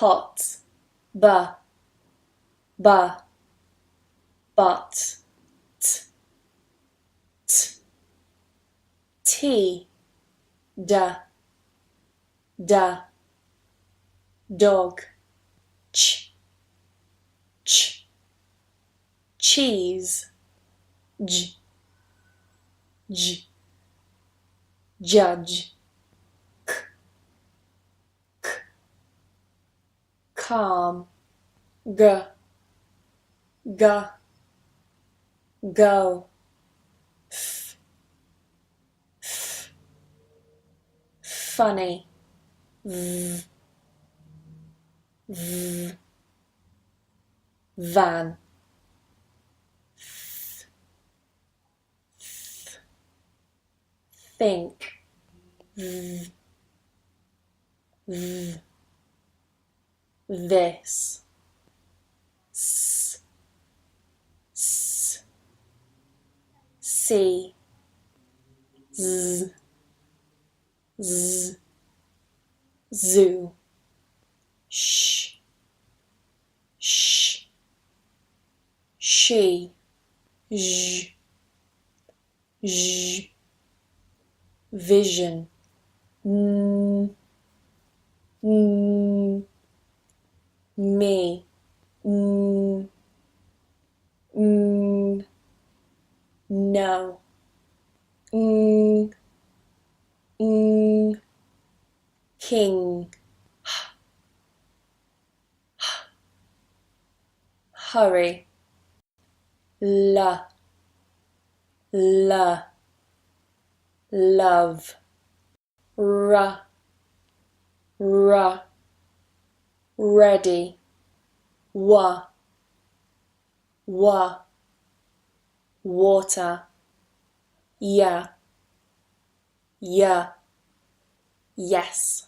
hot, ba, but, t, tea, da, dog, ch, cheese, j, judge, calm, g, go, f, funny, v, van, think, this, see, zoo, sh, she, zh, vision, me, no, king, hurry, la, love, ra, ready, wa, water, yeah, yes.